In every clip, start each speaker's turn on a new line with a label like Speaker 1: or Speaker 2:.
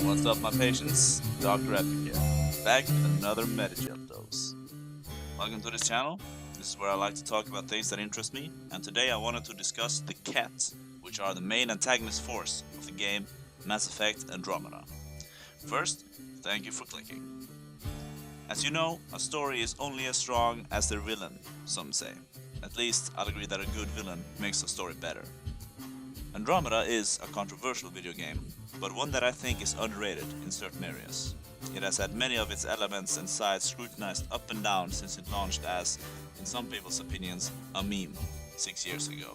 Speaker 1: What's up, my patients? Dr. Epic here, back with another Medigel dose. Welcome to this channel. This is where I like to talk about things that interest me, and today I wanted to discuss the Kett, which are the main antagonist force of the game Mass Effect Andromeda. First, thank you for clicking. As you know, a story is only as strong as their villain, some say. At least I'll agree that a good villain makes a story better. Andromeda is a controversial video game, but one that I think is underrated in certain areas. It has had many of its elements and sides scrutinized up and down since it launched as, in some people's opinions, a meme 6 years ago.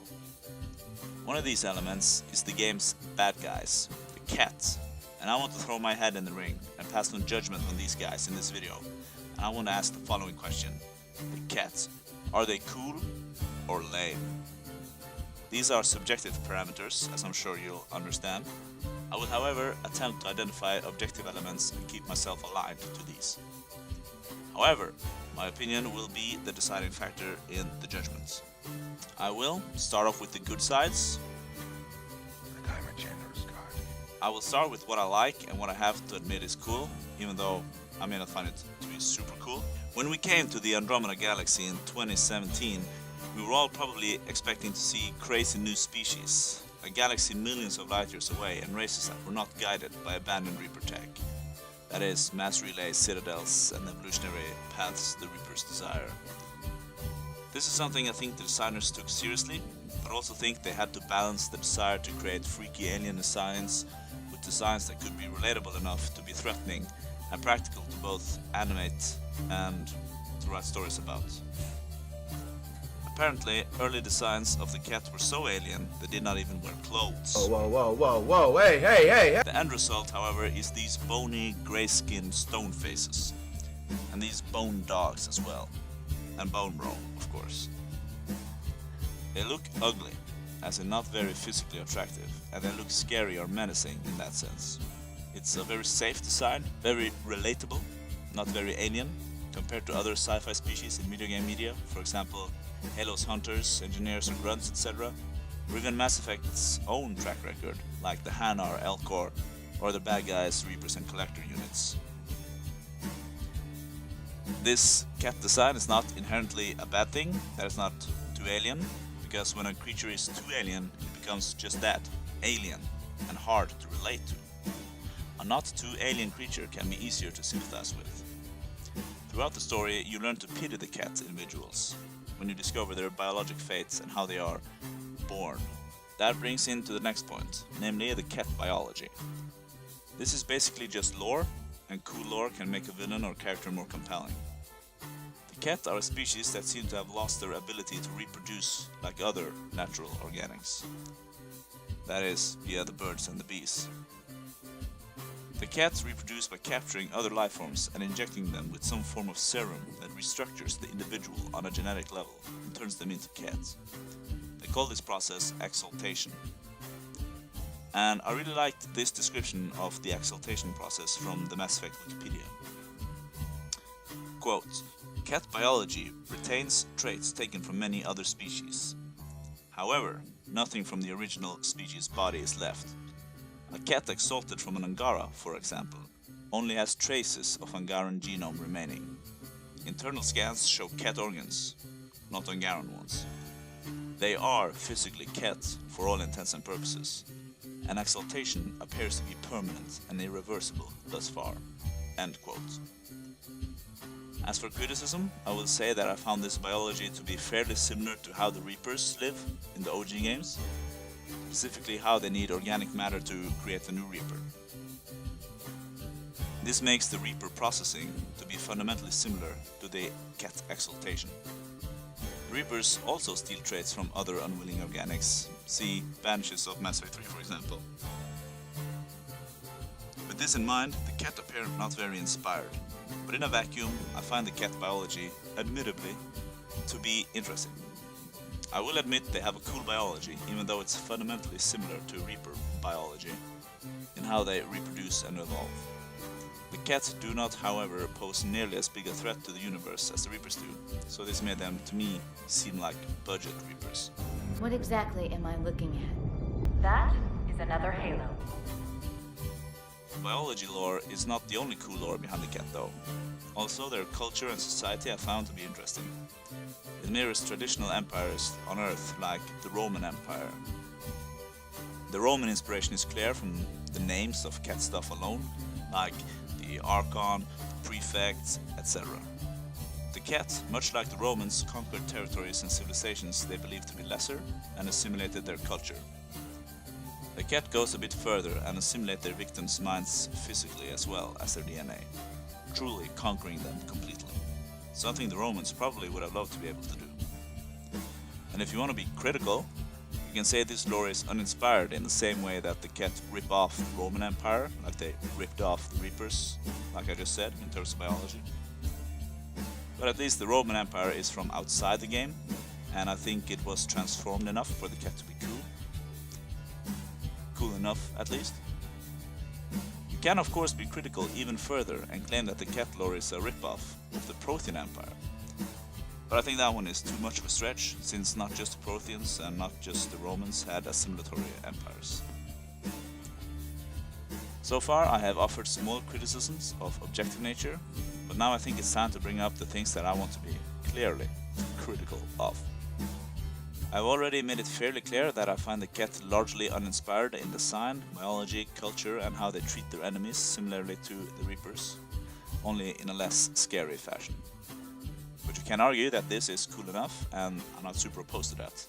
Speaker 1: One of these elements is the game's bad guys, the Kett, and I want to throw my head in the ring and pass no judgment on these guys in this video, and I want to ask the following question. The Kett, are they cool or lame? These are subjective parameters, as I'm sure you'll understand. I will, however, attempt to identify objective elements and keep myself aligned to these. However, my opinion will be the deciding factor in the judgments. I will start off with the good sides.
Speaker 2: I'm a generous god.
Speaker 1: I will start with what I like and what I have to admit is cool, even though I may not find it to be super cool. When we came to the Andromeda Galaxy in 2017, we were all probably expecting to see crazy new species, a galaxy millions of light years away, and races that were not guided by abandoned Reaper tech. That is, mass relays, citadels, and evolutionary paths the Reapers desire. This is something I think the designers took seriously, but also think they had to balance the desire to create freaky alien designs with designs that could be relatable enough to be threatening and practical to both animate and to write stories about. Apparently, early designs of the Kett were so alien they did not even wear clothes.
Speaker 2: Whoa, hey!
Speaker 1: The end result, however, is these bony, grey-skinned stone faces. And these bone dogs as well. And bone bro, of course. They look ugly, as in not very physically attractive, and they look scary or menacing in that sense. It's a very safe design, very relatable, not very alien, compared to other sci-fi species in video game media, for example, Halo's hunters, engineers or grunts, etc., or even Mass Effect's own track record, like the Hanar, Elcor, or the bad guys, Reapers and Collector units. This Kett design is not inherently a bad thing, that is not too alien, because when a creature is too alien, it becomes just that, alien, and hard to relate to. A not too alien creature can be easier to sympathize with. Throughout the story, you learn to pity the Kett individuals, when you discover their biologic fates and how they are born. That brings into the next point, namely the Kett biology. This is basically just lore, and cool lore can make a villain or character more compelling. The Kett are a species that seem to have lost their ability to reproduce like other natural organics. That is, via the birds and the bees. The Kett reproduce by capturing other life forms and injecting them with some form of serum that restructures the individual on a genetic level and turns them into Kett. They call this process exaltation. And I really liked this description of the exaltation process from the Mass Effect Wikipedia. Quote, Kett biology retains traits taken from many other species. However, nothing from the original species' body is left. A Kett exalted from an Angara, for example, only has traces of Angaran genome remaining. Internal scans show Kett organs, not Angaran ones. They are physically Kett for all intents and purposes, and exaltation appears to be permanent and irreversible thus far. End quote. As for criticism, I will say that I found this biology to be fairly similar to how the Reapers live in the OG games. Specifically how they need organic matter to create a new Reaper. This makes the Reaper processing to be fundamentally similar to the Kett exaltation. The Reapers also steal traits from other unwilling organics, see Banishes of Mass Effect 3 for example. With this in mind, the Kett appear not very inspired, but in a vacuum I find the Kett biology, admittedly, to be interesting. I will admit they have a cool biology, even though it's fundamentally similar to Reaper biology in how they reproduce and evolve. The Kett do not, however, pose nearly as big a threat to the universe as the Reapers do, so this made them, to me, seem like budget Reapers.
Speaker 3: What exactly am I looking at? That is another Halo.
Speaker 1: biology lore is not the only cool lore behind the Kett though. Also, their culture and society I found to be interesting. It mirrors traditional empires on Earth like the Roman Empire. The Roman inspiration is clear from the names of Kett stuff alone, like the Archon, the Prefects, etc. The Kett, much like the Romans, conquered territories and civilizations they believed to be lesser and assimilated their culture. The Kett goes a bit further and assimilate their victims' minds physically as well as their DNA, truly conquering them completely. Something the Romans probably would have loved to be able to do. And if you want to be critical, you can say this lore is uninspired in the same way that the Kett rip off the Roman Empire, like they ripped off the Reapers, like I just said, in terms of biology. But at least the Roman Empire is from outside the game, and I think it was transformed enough for the Kett to be cool. Cool enough, at least. You can of course be critical even further and claim that the Kett lore is a rip-off of the Prothean Empire. But I think that one is too much of a stretch, since not just the Protheans and not just the Romans had assimilatory empires. So far I have offered small criticisms of objective nature, but now I think it's time to bring up the things that I want to be clearly critical of. I've already made it fairly clear that I find the Kett largely uninspired in design, biology, culture and how they treat their enemies similarly to the Reapers, only in a less scary fashion. But you can argue that this is cool enough, and I'm not super opposed to that.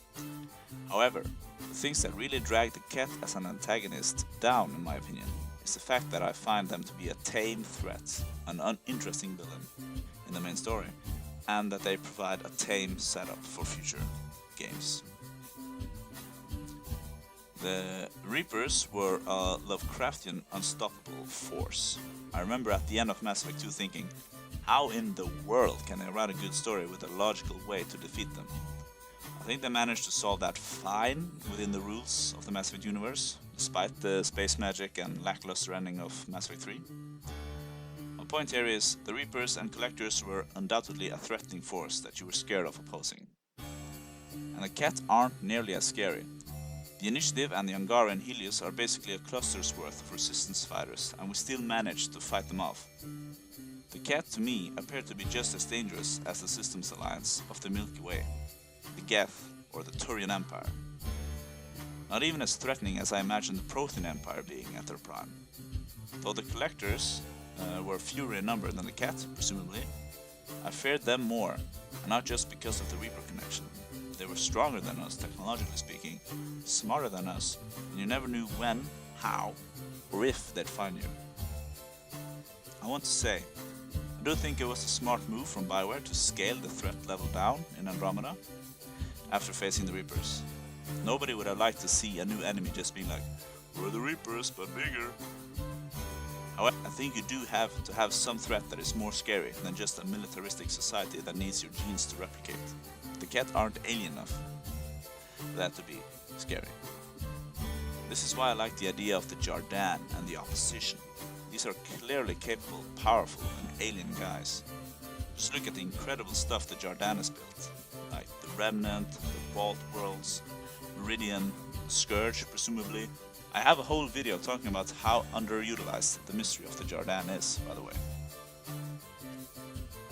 Speaker 1: However, the things that really drag the Kett as an antagonist down, in my opinion, is the fact that I find them to be a tame threat, an uninteresting villain in the main story, and that they provide a tame setup for future games. The Reapers were a Lovecraftian unstoppable force. I remember at the end of Mass Effect 2 thinking, how in the world can they write a good story with a logical way to defeat them? I think they managed to solve that fine within the rules of the Mass Effect universe, despite the space magic and lackluster ending of Mass Effect 3. My point here is, the Reapers and Collectors were undoubtedly a threatening force that you were scared of opposing. And the Kett aren't nearly as scary. The Initiative and the Angara and Helios are basically a cluster's worth of resistance fighters, and we still managed to fight them off. The Kett, to me, appear to be just as dangerous as the Systems Alliance of the Milky Way, the Geth, or the Turian Empire. Not even as threatening as I imagined the Prothean Empire being at their prime. Though the Collectors were fewer in number than the Kett, presumably, I feared them more, and not just because of the Reaper connection. They were stronger than us, technologically speaking, smarter than us, and you never knew when, how, or if they'd find you. I want to say, I do think it was a smart move from BioWare to scale the threat level down in Andromeda after facing the Reapers. Nobody would have liked to see a new enemy just being like, we're the Reapers, but bigger. However, I think you do have to have some threat that is more scary than just a militaristic society that needs your genes to replicate. The Kett aren't alien enough for that to be scary. This is why I like the idea of the Jardan and the opposition. These are clearly capable, powerful, and alien guys. Just look at the incredible stuff the Jardan has built, like the Remnant, the Vault Worlds, Meridian, Scourge, presumably. I have a whole video talking about how underutilized the mystery of the Jardan is, by the way.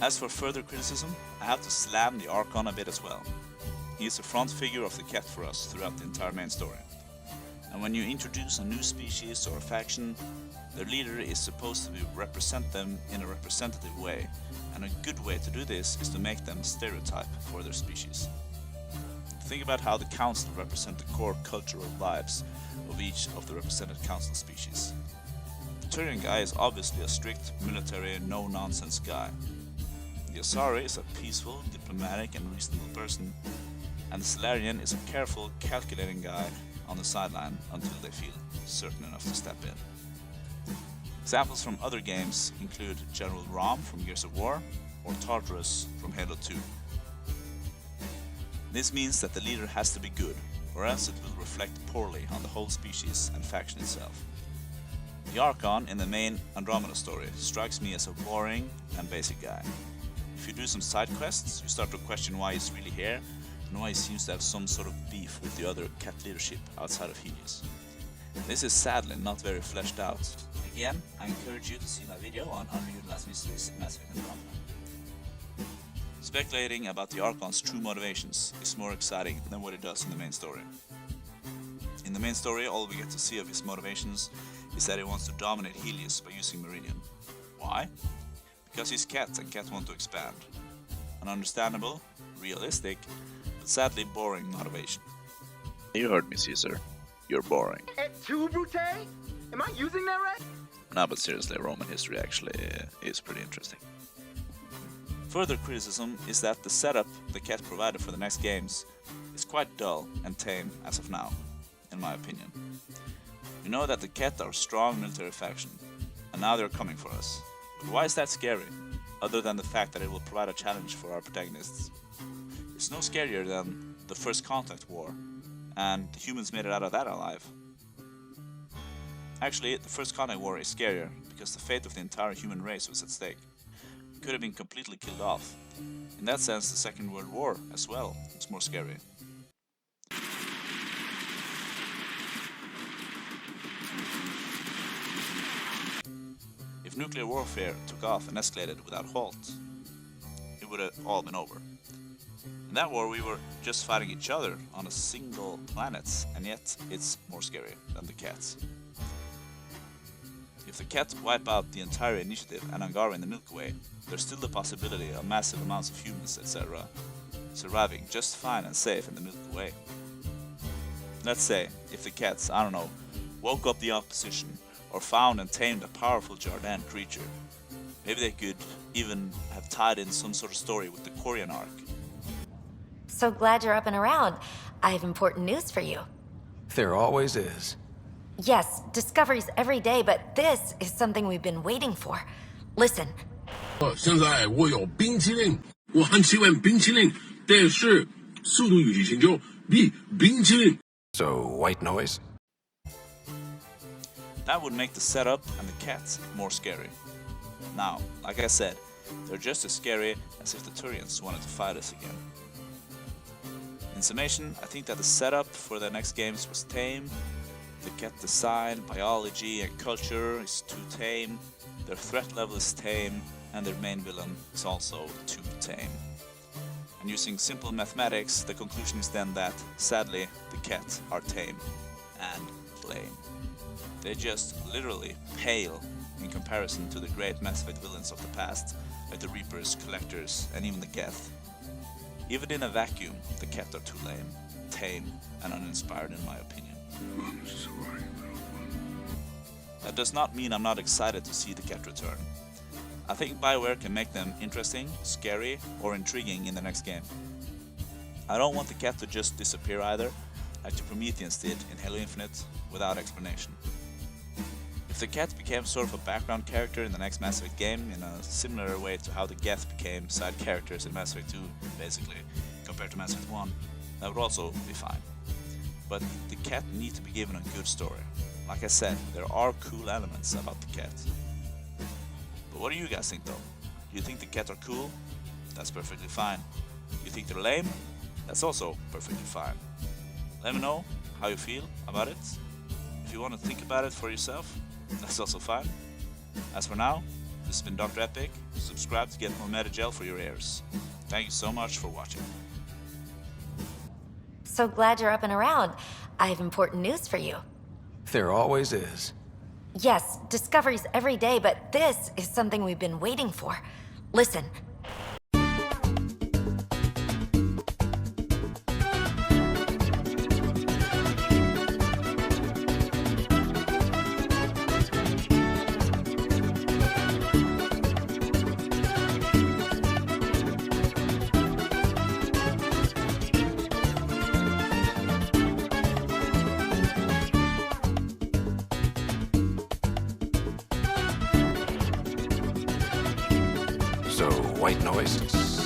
Speaker 1: As for further criticism, I have to slam the Archon a bit as well. He is the front figure of the Kett for us throughout the entire main story. And when you introduce a new species or a faction, their leader is supposed to represent them in a representative way, and a good way to do this is to make them stereotype for their species. Think about how the Council represent the core cultural vibes of each of the represented Council species. The Turian guy is obviously a strict, military, no-nonsense guy. The Asari is a peaceful, diplomatic and reasonable person, and the Salarian is a careful, calculating guy on the sideline until they feel certain enough to step in. Examples from other games include General Rom from Gears of War or Tartarus from Halo 2. This means that the leader has to be good, or else it will reflect poorly on the whole species and faction itself. The Archon in the main Andromeda story strikes me as a boring and basic guy. If you do some side quests, you start to question why he's really here and why he seems to have some sort of beef with the other Kett leadership outside of Helios. This is sadly not very fleshed out. Again, I encourage you to see my video on underutilized mysteries in Mass Effect Andromeda. Speculating about the Archon's true motivations is more exciting than what it does in the main story. In the main story, all we get to see of his motivations is that he wants to dominate Helios by using Meridian. Why? Because he's Kett and Kett want to expand. An understandable, realistic, but sadly boring motivation. You heard me, Caesar. You're boring.
Speaker 3: Et tu, Brute? Am I using that right?
Speaker 1: No, but seriously, Roman history actually is pretty interesting. Further criticism is that the setup the Kett provided for the next games is quite dull and tame as of now, in my opinion. We know that the Kett are a strong military faction, and now they're coming for us. But why is that scary, other than the fact that it will provide a challenge for our protagonists? It's no scarier than the First Contact War, and the humans made it out of that alive. Actually, the First Contact War is scarier, because the fate of the entire human race was at stake. It could have been completely killed off. In that sense, the Second World War, as well, was more scary. If nuclear warfare took off and escalated without halt, it would have all been over. In that war, we were just fighting each other on a single planet, and yet it's more scary than the Ketts. If the Kett wipe out the entire initiative and Angara in the Milky Way, there's still the possibility of massive amounts of humans, etc., surviving just fine and safe in the Milky Way. Let's say, if the Ketts, I don't know, woke up the opposition, or found and tamed a powerful Jardin creature, maybe they could even have tied in some sort of story with the Quarian arc.
Speaker 4: So glad you're up and around. I have important news for you.
Speaker 2: There always is.
Speaker 4: Yes, discoveries every day, but this is something we've been waiting for. Listen.
Speaker 5: 现在我有冰淇淋，我很喜欢冰淇淋，但是速度与激情就比冰淇淋。
Speaker 2: So, white noise?
Speaker 1: That would make the setup and the Ketts more scary. Now, like I said, they're just as scary as if the Turians wanted to fight us again. In summation, I think that the setup for the next games was tame, the Kett design, biology and culture is too tame, their threat level is tame, and their main villain is also too tame. And using simple mathematics, the conclusion is then that, sadly, the Kett are tame and lame. They just literally pale in comparison to the great Mass Effect villains of the past, like the Reapers, Collectors, and even the Geth. Even in a vacuum, the Kett are too lame, tame, and uninspired in my opinion.
Speaker 5: I'm sorry, little one.
Speaker 1: That does not mean I'm not excited to see the Kett return. I think BioWare can make them interesting, scary, or intriguing in the next game. I don't want the Kett to just disappear either, like the Prometheans did in Halo Infinite, without explanation. If the Kett became sort of a background character in the next Mass Effect game, in a similar way to how the Geth became side characters in Mass Effect 2, basically, compared to Mass Effect 1, that would also be fine. But the Kett need to be given a good story. Like I said, there are cool elements about the Kett. But what do you guys think though? Do you think the Kett are cool? That's perfectly fine. You think they're lame? That's also perfectly fine. Let me know how you feel about it. If you want to think about it for yourself, that's also fine. As for now, this has been Dr. Epic. Subscribe to get more meta-gel for your ears. Thank you so much for watching.
Speaker 4: So glad you're up and around. I have important news for you.
Speaker 2: There always is.
Speaker 4: Yes, discoveries every day, but this is something we've been waiting for. Listen.
Speaker 2: So, white noise?